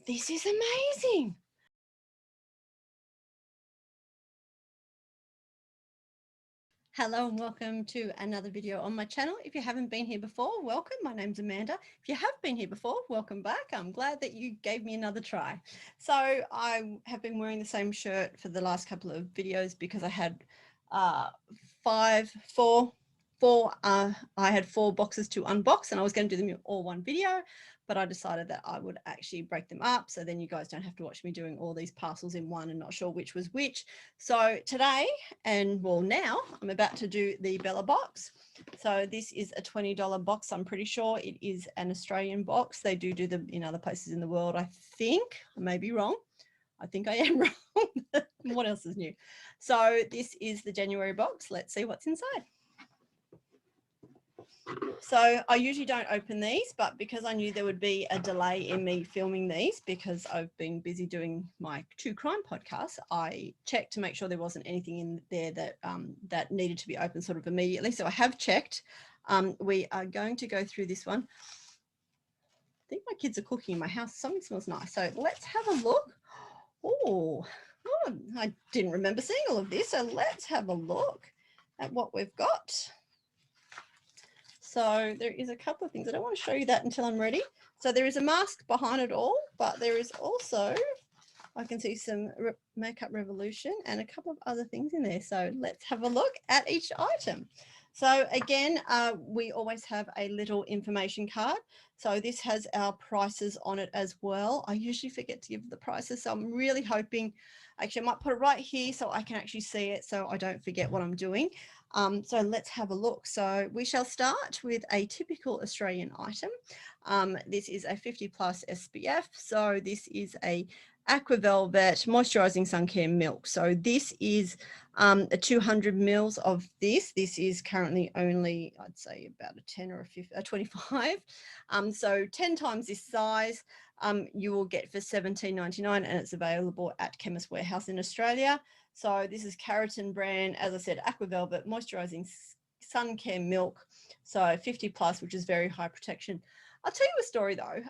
This is amazing. Hello and welcome to another video on my channel. If you haven't been here before, welcome. My name's Amanda. If you have been here before, welcome back. I'm glad that you gave me another try. So I have been wearing the same shirt for the last couple of videos because I had I had 4 boxes to unbox and I was going to do them in all one video, but I decided that I would actually break them up so then you guys don't have to watch me doing all these parcels in one and not sure which was which. So today, and well now, I'm about to do the Bellabox. So this is a $20 box. I'm pretty sure it is an Australian box. They do them in other places in the world, I think. I may be wrong. I think I am wrong. What else is new? So this is the January box. Let's see what's inside. So I usually don't open these, but because I knew there would be a delay in me filming these because I've been busy doing my true crime podcast, I checked to make sure there wasn't anything in there that that needed to be opened sort of immediately. So I have checked. We are going to go through this one. I think my kids are cooking in my house. Something smells nice. So let's have a look. Oh, I didn't remember seeing all of this. So let's have a look at what we've got. So there is a couple of things. I don't want to show you that until I'm ready. So there is a mask behind it all, but there is also, I can see some Makeup Revolution and a couple of other things in there. So let's have a look at each item. So again, we always have a little information card. So this has our prices on it as well. I usually forget to give the prices. So I'm really hoping, actually I might put it right here so I can actually see it so I don't forget what I'm doing. So let's have a look. So we shall start with a typical Australian item. This is a 50 plus SPF. So this is a Aqua Velvet Moisturising Sun Care Milk. So this is a 200 mils of this. This is currently only, I'd say about a 10 or a 25. So 10 times this size. You will get for $17.99 and it's available at Chemist Warehouse in Australia. So this is Keratin brand, as I said, Aqua Velvet Moisturising Sun Care Milk. So 50 plus, which is very high protection. I'll tell you a story though.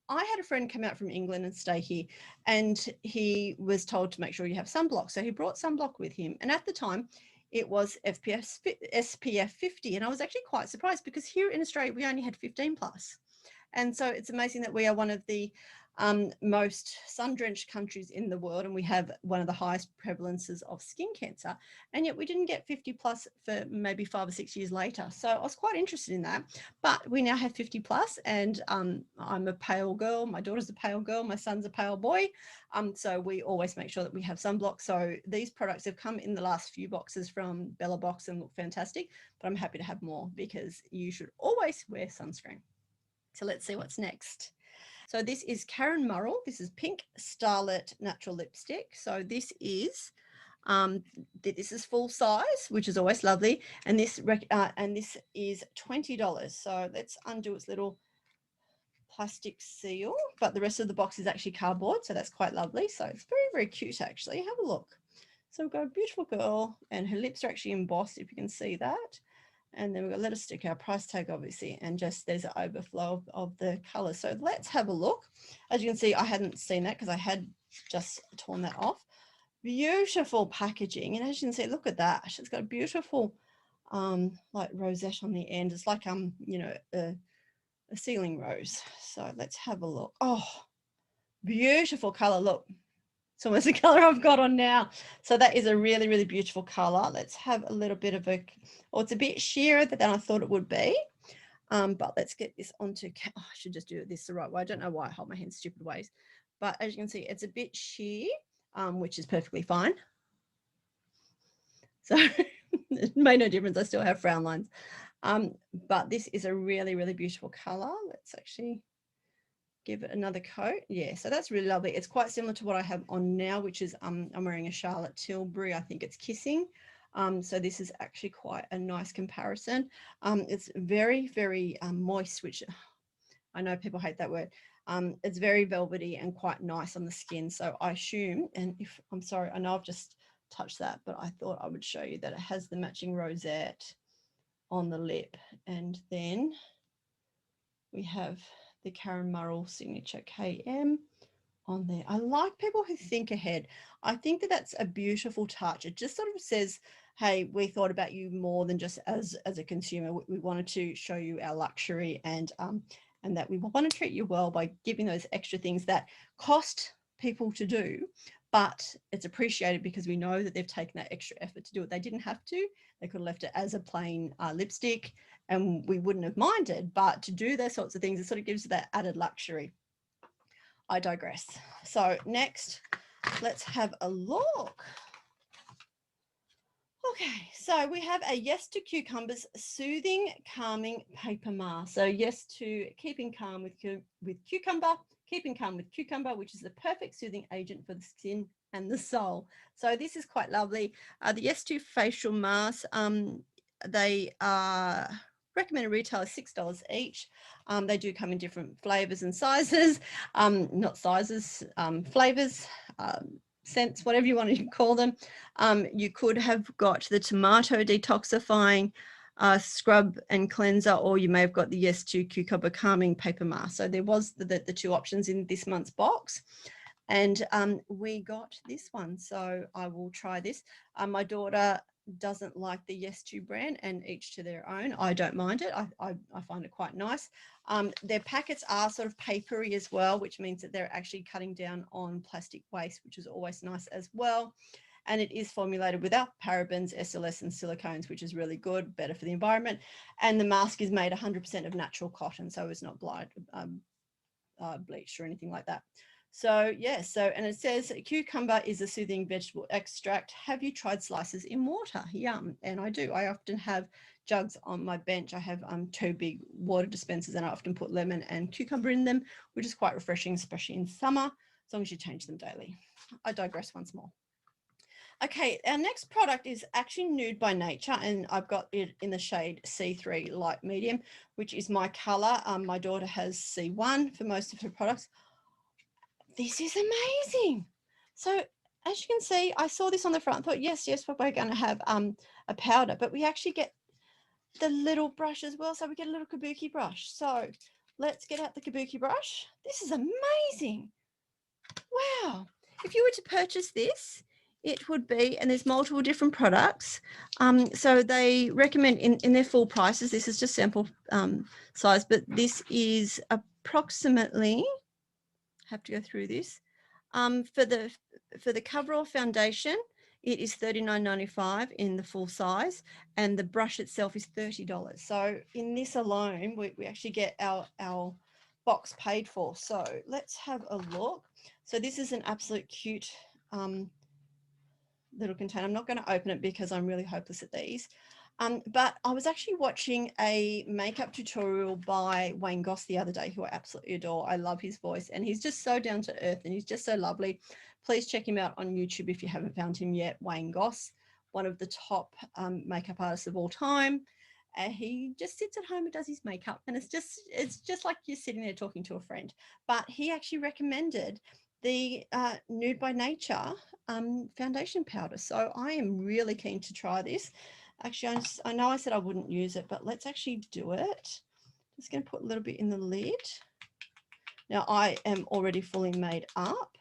I had a friend come out from England and stay here and he was told to make sure you have sunblock. So he brought sunblock with him. And at the time it was SPF 50. And I was actually quite surprised because here in Australia, we only had 15 plus. And so it's amazing that we are one of the most sun-drenched countries in the world and we have one of the highest prevalences of skin cancer, and yet we didn't get 50 plus for maybe 5 or 6 years later. So I was quite interested in that, but we now have 50 plus and I'm a pale girl, my daughter's a pale girl, my son's a pale boy, so we always make sure that we have sunblock. So these products have come in the last few boxes from Bellabox and look fantastic, but I'm happy to have more because you should always wear sunscreen. So let's see what's next. So this is Karen Murrell. This is Pink Starlet Natural Lipstick. So this is full size, which is always lovely. And this is $20. So let's undo its little plastic seal, but the rest of the box is actually cardboard. So that's quite lovely. So it's very, very cute actually. Have a look. So we've got a beautiful girl and her lips are actually embossed, if you can see that. And then we've got, let us stick our price tag obviously, and just there's an overflow of the color. So let's have a look. As you can see, I hadn't seen that because I had just torn that off. Beautiful packaging, and as you can see, look at that. It's got a beautiful like rosette on the end. It's like you know, a ceiling rose. So let's have a look. Oh, beautiful color. Look, it's almost the color I've got on now. So that is a really, really beautiful color. Let's have a little bit of it's a bit sheerer than I thought it would be. But let's get this onto, I should just do this the right way. I don't know why I hold my hands stupid ways, but as you can see, it's a bit sheer, which is perfectly fine. So it made no difference. I still have frown lines. But this is a really, really beautiful color. Let's actually give it another coat. Yeah, so that's really lovely. It's quite similar to what I have on now, which is I'm wearing a Charlotte Tilbury. I think it's Kissing. So this is actually quite a nice comparison. It's very, very moist, which I know people hate that word. It's very velvety and quite nice on the skin. So I assume, and if I'm sorry, I know I've just touched that, but I thought I would show you that it has the matching rosette on the lip. And then we have the Karen Murrell signature KM on there. I like people who think ahead. I think that that's a beautiful touch. It just sort of says, hey, we thought about you more than just as a consumer. We wanted to show you our luxury and that we want to treat you well by giving those extra things that cost people to do, but it's appreciated because we know that they've taken that extra effort to do it. They didn't have to. They could have left it as a plain lipstick and we wouldn't have minded, but to do those sorts of things, it sort of gives you that added luxury. I digress. So next, let's have a look. Okay, so we have a Yes to Cucumbers Soothing Calming Paper Mask. So yes to keeping calm with cucumber, keeping calm with cucumber, which is the perfect soothing agent for the skin and the soul. So this is quite lovely. The Yes to facial masks, they are recommended retail is $6 each. They do come in different flavors and sizes, not sizes, flavors, scents, whatever you want to call them. You could have got the tomato detoxifying scrub and cleanser, or you may have got the Yes to Cucumber Calming Paper Mask. So there was the two options in this month's box. And we got this one, so I will try this. My daughter doesn't like the Yes to brand, and each to their own. I don't mind it. I find it quite nice. Their packets are sort of papery as well, which means that they're actually cutting down on plastic waste, which is always nice as well. And it is formulated without parabens, SLS and silicones, which is really good, better for the environment. And the mask is made 100% of natural cotton, so it's not bleached or anything like that. So yes, and it says cucumber is a soothing vegetable extract. Have you tried slices in water? Yum. And I do. I often have jugs on my bench. I have 2 big water dispensers and I often put lemon and cucumber in them, which is quite refreshing, especially in summer, as long as you change them daily. I digress once more. Okay, our next product is actually Nude by Nature, and I've got it in the shade C3 light medium, which is my color. My daughter has C1 for most of her products. This is amazing. So as you can see, I saw this on the front, thought, yes, but we're going to have a powder, but we actually get the little brush as well. So we get a little kabuki brush. So let's get out the kabuki brush. This is amazing. Wow. If you were to purchase this, it would be, and there's multiple different products. So they recommend in their full prices, this is just sample size, but this is approximately, have to go through this. For the coverall foundation, it is $39.95 in the full size, and the brush itself is $30. So in this alone, we actually get our box paid for. So let's have a look. So this is an absolute cute little container. I'm not going to open it because I'm really hopeless at these. But I was actually watching a makeup tutorial by Wayne Goss the other day, who I absolutely adore. I love his voice and he's just so down to earth and he's just so lovely. Please check him out on YouTube if you haven't found him yet. Wayne Goss, one of the top makeup artists of all time. He just sits at home and does his makeup, and it's just like you're sitting there talking to a friend. But he actually recommended the Nude by Nature foundation powder. So I am really keen to try this. Actually, I know I said I wouldn't use it, but let's actually do it. Just going to put a little bit in the lid. Now I am already fully made up.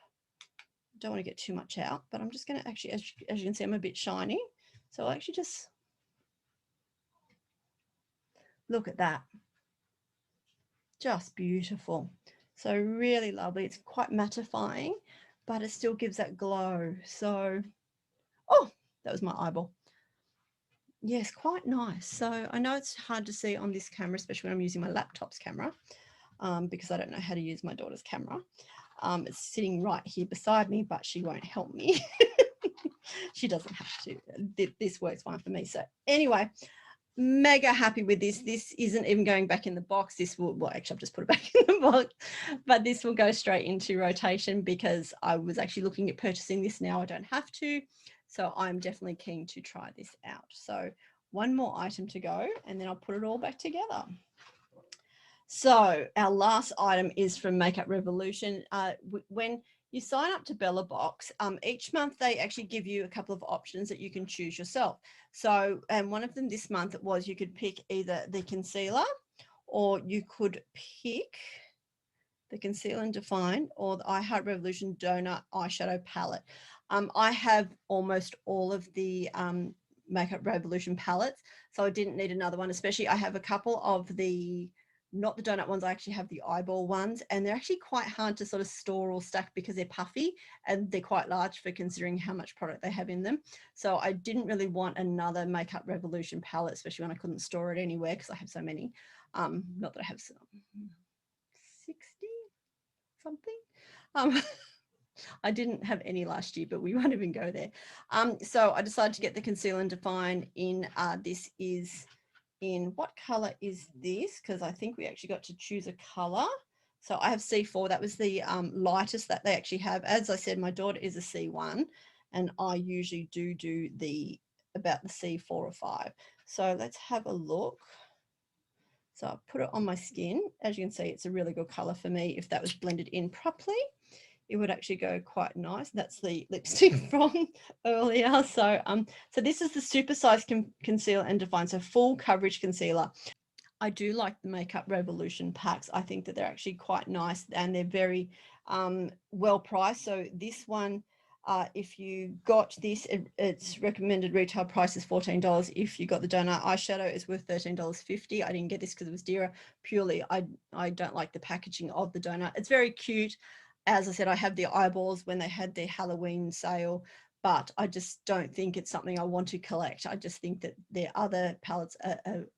Don't want to get too much out, but I'm just going to actually, as you can see, I'm a bit shiny. So I'll actually just look at that. Just beautiful. So really lovely. It's quite mattifying, but it still gives that glow. So, oh, that was my eyeball. Yes, quite nice. So I know it's hard to see on this camera, especially when I'm using my laptop's camera, because I don't know how to use my daughter's camera. It's sitting right here beside me, but she won't help me. She doesn't have to. This works fine for me. So anyway, mega happy with this. This isn't even going back in the box. This will, well, actually I've just put it back in the box, but this will go straight into rotation because I was actually looking at purchasing this. Now I don't have to. So I'm definitely keen to try this out. So one more item to go and then I'll put it all back together. So our last item is from Makeup Revolution. When you sign up to Bellabox, each month they actually give you a couple of options that you can choose yourself. So, and one of them this month was you could pick either the concealer or you could pick the Conceal and Define or the I Heart Revolution Donut Eyeshadow Palette. I have almost all of the Makeup Revolution palettes, so I didn't need another one, especially I have a couple of the, not the donut ones, I actually have the eyeball ones, and they're actually quite hard to sort of store or stack because they're puffy and they're quite large for considering how much product they have in them. So I didn't really want another Makeup Revolution palette, especially when I couldn't store it anywhere because I have so many. Not that I have some, 60 something. I didn't have any last year, but we won't even go there. So I decided to get the Conceal and Define in, this is in, what color is this? Because I think we actually got to choose a color. So I have C4, that was the lightest that they actually have. As I said, my daughter is a C1 and I usually do the about the C4 or 5. So let's have a look. So I'll put it on my skin. As you can see, it's a really good color for me. If that was blended in properly, it would actually go quite nice. That's the lipstick from earlier. So so this is the supersize concealer and define, so full coverage concealer. I do like the Makeup Revolution packs. I think that they're actually quite nice and they're very well priced. So this one, if you got this, its recommended retail price is $14. If you got the donut eyeshadow, it's worth $13.50. I didn't get this because it was dearer. Purely, I don't like the packaging of the donut. It's very cute. As I said, I have the eyeballs when they had their Halloween sale, but I just don't think it's something I want to collect. I just think that their other palettes are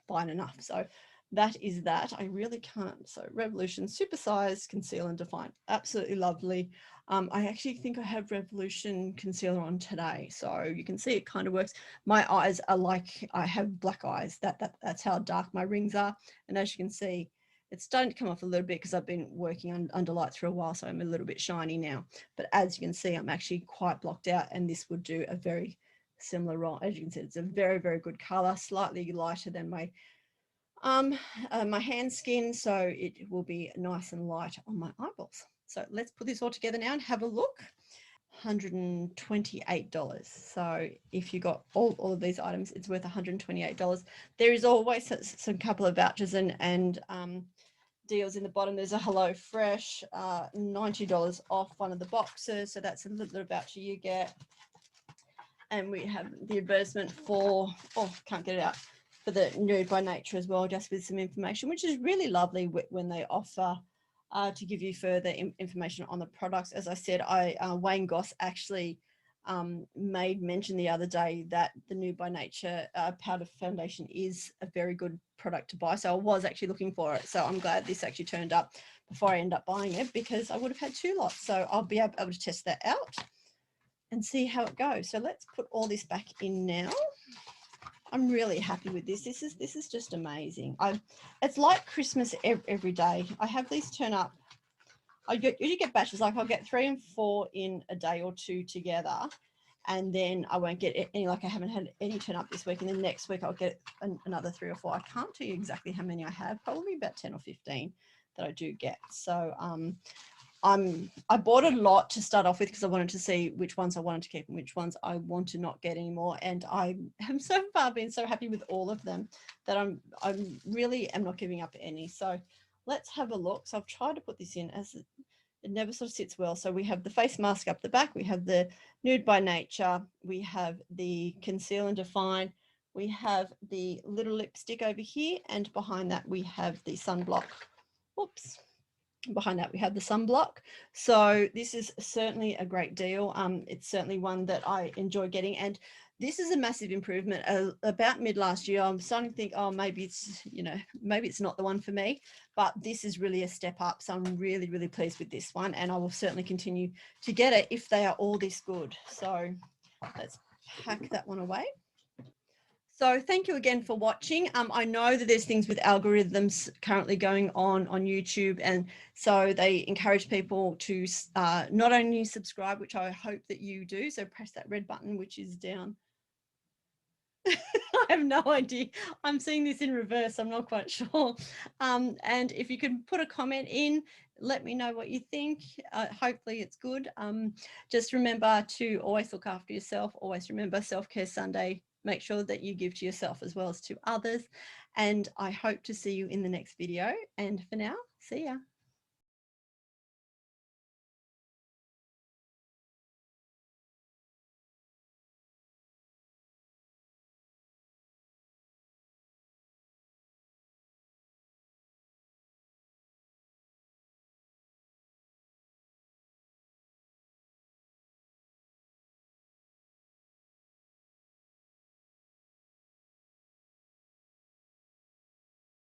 fine enough. So that is that. I really can't. So Revolution Supersize Conceal and Define, absolutely lovely. I actually think I have Revolution concealer on today, so you can see it kind of works. My eyes are like, I have black eyes. That's how dark my rings are, and as you can see, it's starting to come off a little bit because I've been working under lights for a while, so I'm a little bit shiny now. But as you can see, I'm actually quite blocked out, and this would do a very similar role. As you can see, it's a very, very good color, slightly lighter than my my hand skin, so it will be nice and light on my eyeballs. So let's put this all together now and have a look. $128. So if you got all of these items, it's worth $128. There is always some couple of vouchers and deals in the bottom. There's a Hello Fresh, $90 off one of the boxes, so that's a little voucher you get. And we have the advertisement for, oh, can't get it out, for the Nude by Nature as well, just with some information, which is really lovely when they offer to give you further information on the products. As I said, Wayne Goss actually made mention the other day that the Nude by Nature powder foundation is a very good product to buy. So I was actually looking for it. So I'm glad this actually turned up before I end up buying it, because I would have had 2 lots. So I'll be able to test that out and see how it goes. So let's put all this back in now. I'm really happy with this. This is just amazing. It's like Christmas every day. I have these turn up. I usually get batches, like I'll get 3 and 4 in a day or 2 together, and then I won't get any, like I haven't had any turn up this week, and then next week I'll get another 3 or 4. I can't tell you exactly how many I have, probably about 10 or 15 that I do get. So I bought a lot to start off with because I wanted to see which ones I wanted to keep and which ones I want to not get anymore. And I have so far been so happy with all of them that I'm really am not giving up any. So let's have a look. So I've tried to put this in as it never sort of sits well. So we have the face mask up the back. We have the Nude by Nature. We have the Conceal and Define. We have the little lipstick over here. And behind that, we have the sunblock. Whoops. Behind that we have the sunblock. So this is certainly a great deal. It's certainly one that I enjoy getting, and this is a massive improvement. About mid last year, I'm starting to think, oh, maybe it's, you know, maybe it's not the one for me, but this is really a step up. So I'm really, really pleased with this one, and I will certainly continue to get it if they are all this good. So let's pack that one away. So thank you again for watching. I know that there's things with algorithms currently going on YouTube, and so they encourage people to not only subscribe, which I hope that you do, so press that red button which is down. I have no idea. I'm seeing this in reverse. I'm not quite sure. And if you could put a comment in, let me know what you think. Hopefully it's good. Just remember to always look after yourself. Always remember Self-Care Sunday. Make sure that you give to yourself as well as to others. And I hope to see you in the next video. And for now, see ya.